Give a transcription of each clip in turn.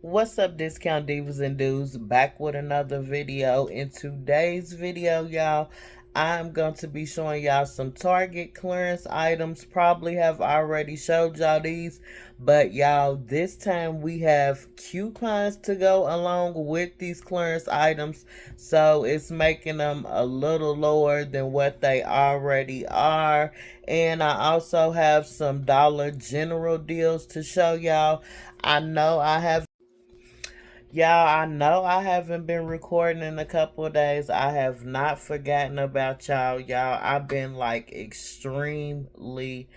What's up, discount divas and dudes? Back with another video. In today's video, y'all, I'm going to be showing y'all some Target clearance items. Probably have already showed y'all these, but y'all, this time we have coupons to go along with these clearance items, so it's making them a little lower than what they already are. And I also have some Dollar General deals to show y'all. I know I have Y'all, I know I haven't been recording in a couple of days. I have not forgotten about y'all. Y'all, I've been like extremely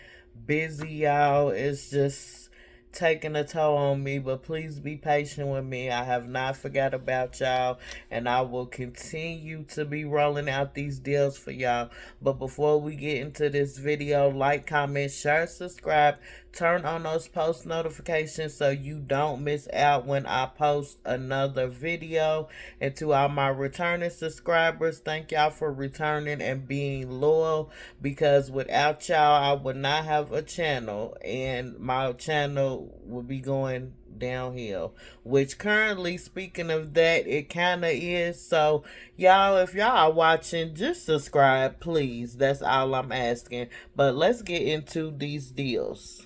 busy, y'all. It's just taking a toll on me, but please be patient with me. I have not forgot about y'all, and I will continue to be rolling out these deals for y'all. But before we get into this video, like, comment, share, subscribe, turn on those post notifications so you don't miss out when I post another video. And to all my returning subscribers, thank y'all for returning and being loyal, because without y'all I would not have a channel, and my channel would be going downhill, which currently, speaking of that, it kind of is. So y'all, if y'all are watching, just subscribe, please. That's all I'm asking. But let's get into these deals.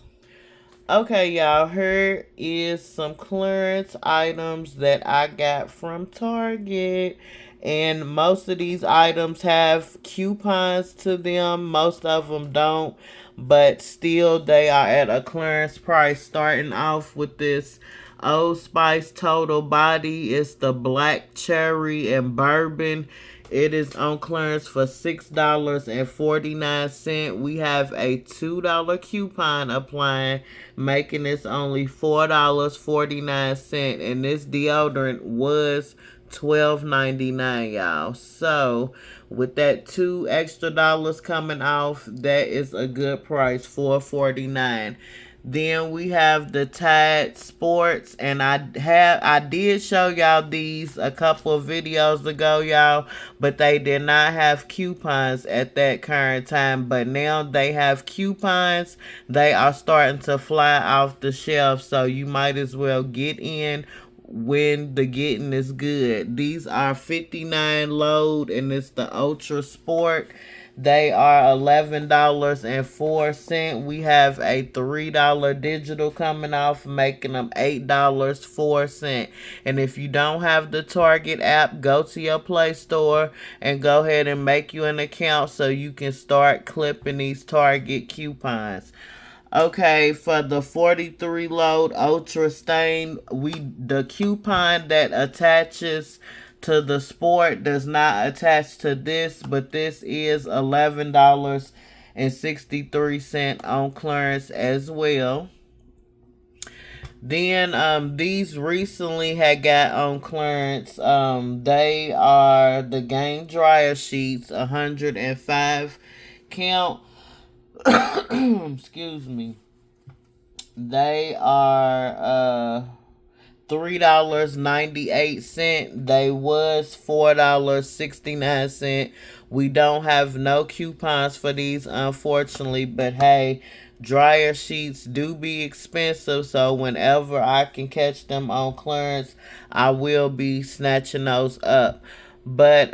Okay, y'all, here is some clearance items that I got from Target. And most of these items have coupons to them. Most of them don't. But still, they are at a clearance price. Starting off with this Old Spice Total Body. It's the black cherry and bourbon. It is on clearance for $6.49. We have a $2 coupon applying, making this only $4.49. And this deodorant was $12.99, y'all. So with that $2 extra coming off, that is a good price, $4.49. Then we have the Tide Sports, and I did show y'all these a couple of videos ago, y'all, but they did not have coupons at that current time. But now they have coupons. They are starting to fly off the shelf, so you might as well get in when the getting is good. These are 59 load, and it's the Ultra Sport. They are $11.04. We have a $3 digital coming off, making them $8.04. And if you don't have the Target app, go to your Play Store and go ahead and make you an account so you can start clipping these Target coupons. Okay, for the 43 load Ultra Stain, the coupon that attaches to the Sport does not attach to this, but this is $11.63 on clearance as well. Then these recently had got on clearance. They are the Game Dryer Sheets, 105 count. Excuse me. They are $3.98. They was $4.69. We don't have no coupons for these, unfortunately, but hey, dryer sheets do be expensive, so whenever I can catch them on clearance, I will be snatching those up. But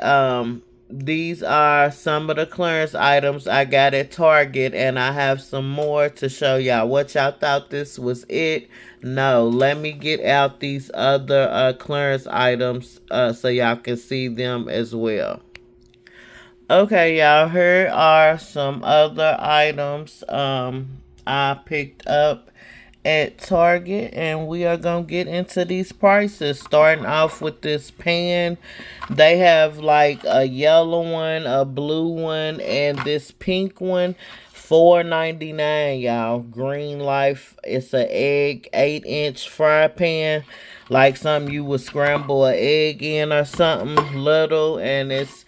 these are some of the clearance items I got at Target, and I have some more to show y'all. What y'all thought this was it? No, let me get out these other clearance items so y'all can see them as well. Okay, y'all, here are some other items I picked up at Target, and we are gonna get into these prices. Starting off with this pan, they have like a yellow one, a blue one, and this pink one. $4.99, y'all. Green Life. It's a egg 8-inch fry pan, like something you would scramble an egg in or something little, and it's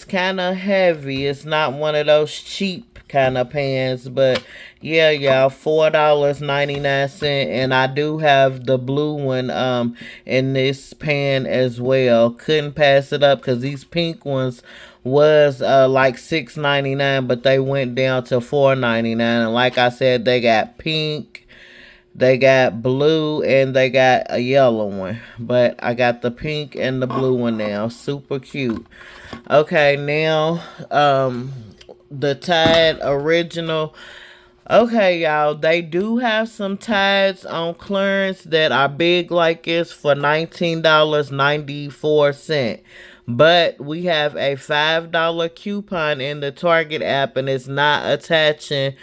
kind of heavy. It's not one of those cheap kind of pans, but yeah, y'all, $4.99. And I do have the blue one in this pan as well. Couldn't pass it up because these pink ones was like $6.99, but they went down to $4.99. And like I said, they got pink, They got blue and they got a yellow one. But I got the pink and the blue one now. Super cute. Okay, now the Tide Original. Okay, y'all, they do have some Tides on clearance that are big like this for $19.94. But we have a $5 coupon in the Target app, and it's not attaching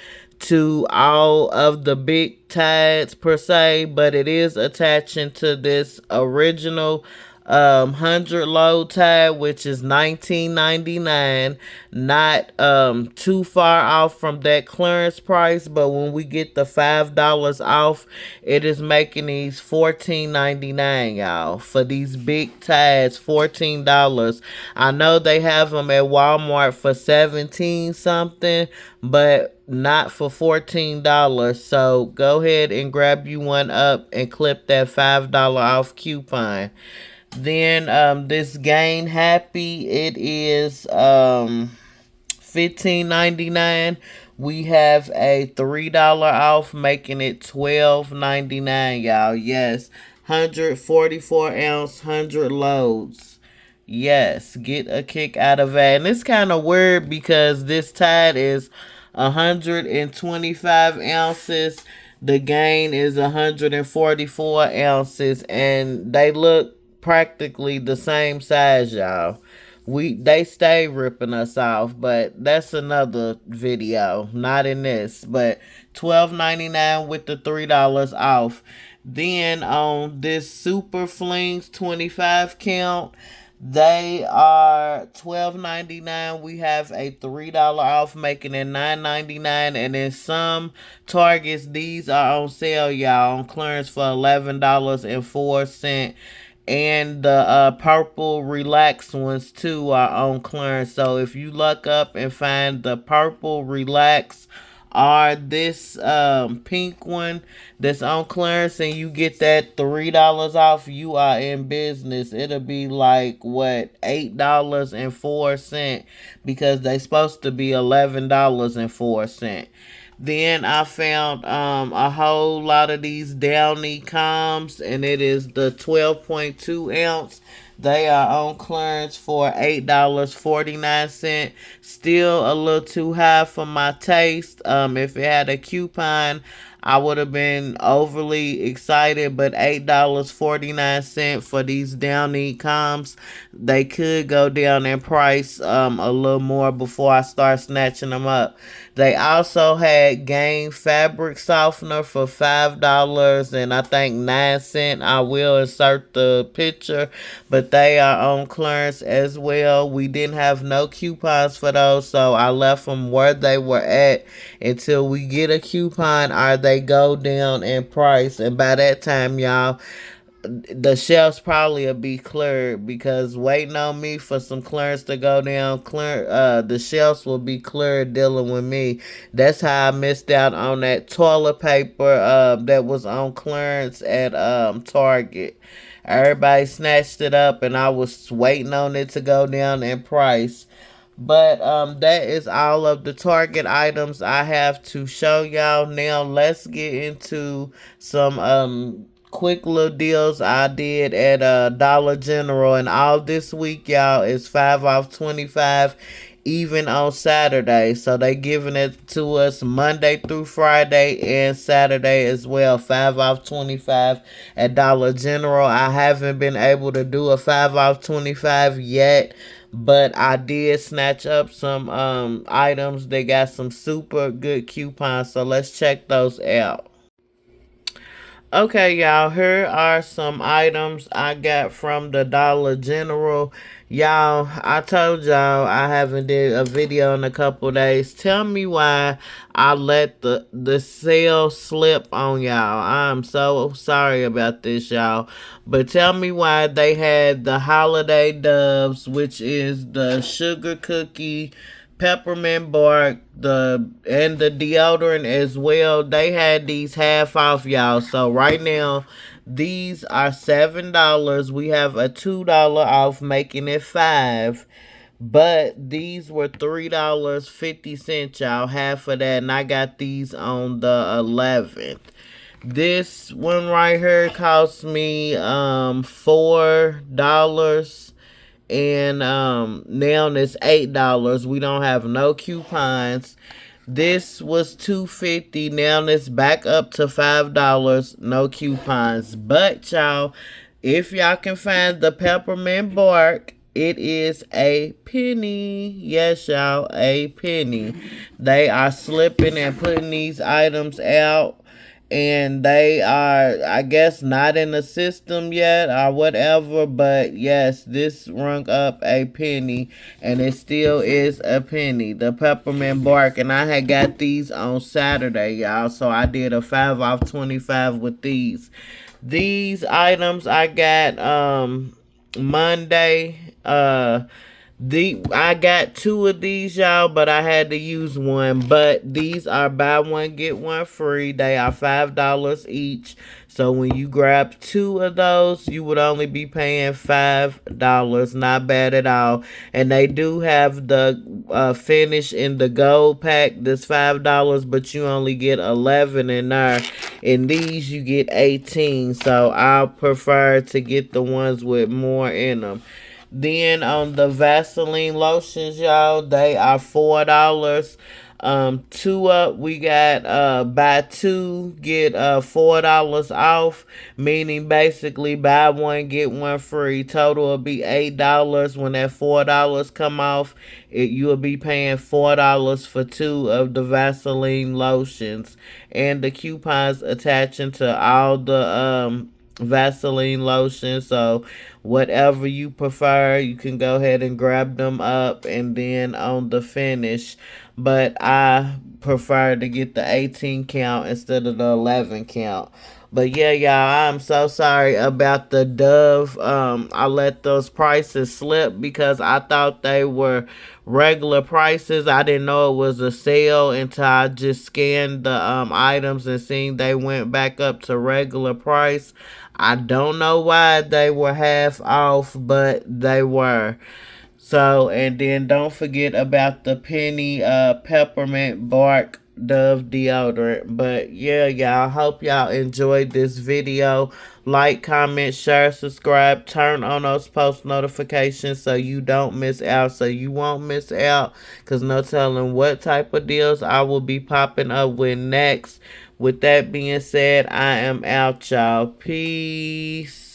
to all of the big Tides per se, but it is attaching to this original 100 load tide, which is $19.99. Not too far off from that clearance price, but when we get the $5 off, it is making these $14.99, y'all, for these big tides. $14. I know they have them at Walmart for 17 something, but not for $14. So go ahead and grab you one up and clip that $5 off coupon. Then this Gain Happy, it is $15.99. We have a $3 off, making it $12.99, y'all. Yes, 144 ounce, 100 loads. Yes, get a kick out of that. And it's kind of weird because this Tide is 125 ounces. The Gain is 144 ounces, and they look practically the same size, y'all. They stay ripping us off, but that's another video, not in this. But $12.99 with the $3 off. Then on this Super Flings 25 count, they are $12.99. We have a $3 off, making it $9.99. And in some Targets, these are on sale, y'all, on clearance for $11.04. And the purple relaxed ones too are on clearance. So if you look up and find the purple relaxed or this pink one that's on clearance and you get that $3 off, you are in business. It'll be like what, $8.04, because they supposed to be $11.04. Then I found a whole lot of these Downy Calms, and it is the 12.2 ounce. They are on clearance for $8.49. Still a little too high for my taste. If it had a coupon, I would have been overly excited, but $8.49 for these Downy Calms. They could go down in price a little more before I start snatching them up. They also had Gain fabric softener for $5 and I think 9 cents. I will insert the picture, but they are on clearance as well. We didn't have no coupons for those, so I left them where they were at until we get a coupon or they go down in price. And by that time, y'all, the shelves probably will be cleared, because waiting on me for some clearance to go down, the shelves will be cleared dealing with me. That's how I missed out on that toilet paper that was on clearance at Target. Everybody snatched it up and I was waiting on it to go down in price. But that is all of the Target items I have to show y'all. Now let's get into some quick little deals I did at Dollar General. And all this week, y'all, is 5 off 25, even on Saturday. So they giving it to us Monday through Friday and Saturday as well. 5 off 25 at Dollar General. I haven't been able to do a 5 off 25 yet, but I did snatch up some items. They got some super good coupons, so let's check those out. Okay, y'all, here are some items I got from the Dollar General. Y'all, I told y'all I haven't did a video in a couple days. Tell me why I let the sale slip on y'all. I'm so sorry about this, y'all. But tell me why they had the Holiday Doves, which is the sugar cookie peppermint bark, and the deodorant as well. They had these half off, y'all. So right now, these are $7. We have a $2 off, making it 5. But these were $3.50, y'all. Half of that, and I got these on the 11th. This one right here cost me $4, and now it's $8. We don't have no coupons. This was $2.50. Now it's back up to $5. No coupons. But y'all, if y'all can find the peppermint bark, it is a penny. Yes, y'all, a penny. They are slipping and putting these items out, and they are, I guess, not in the system yet or whatever. But yes, this rung up a penny, and it still is a penny. The peppermint bark, and I had got these on Saturday, y'all. So I did a 5 off 25 with these. These items I got Monday. I got two of these, y'all, but I had to use one. But these are buy one get one free. They are $5 each. So when you grab two of those, you would only be paying $5. Not bad at all. And they do have the finish in the gold pack. That's $5, but you only get 11 in there. In these, you get 18. So I prefer to get the ones with more in them. Then on the Vaseline lotions, y'all, they are $4. Two up, we got buy two get $4 off, meaning basically buy one get one free. Total will be $8. When that $4 come off, you will be paying $4 for two of the Vaseline lotions, and the coupons attaching to all the Vaseline lotion. So whatever you prefer, you can go ahead and grab them up, and then on the finish. But I prefer to get the 18 count instead of the 11 count. But yeah, y'all, I'm so sorry about the Dove. I let those prices slip because I thought they were regular prices. I didn't know it was a sale until I just scanned the items and seen they went back up to regular price. I don't know why they were half off, but they were. So, and then don't forget about the penny peppermint bark Dove deodorant. But yeah, y'all, hope y'all enjoyed this video. Like, comment, share, subscribe, turn on those post notifications so you don't miss out, so you won't miss out, because no telling what type of deals I will be popping up with next. With that being said, I am out, y'all. Peace.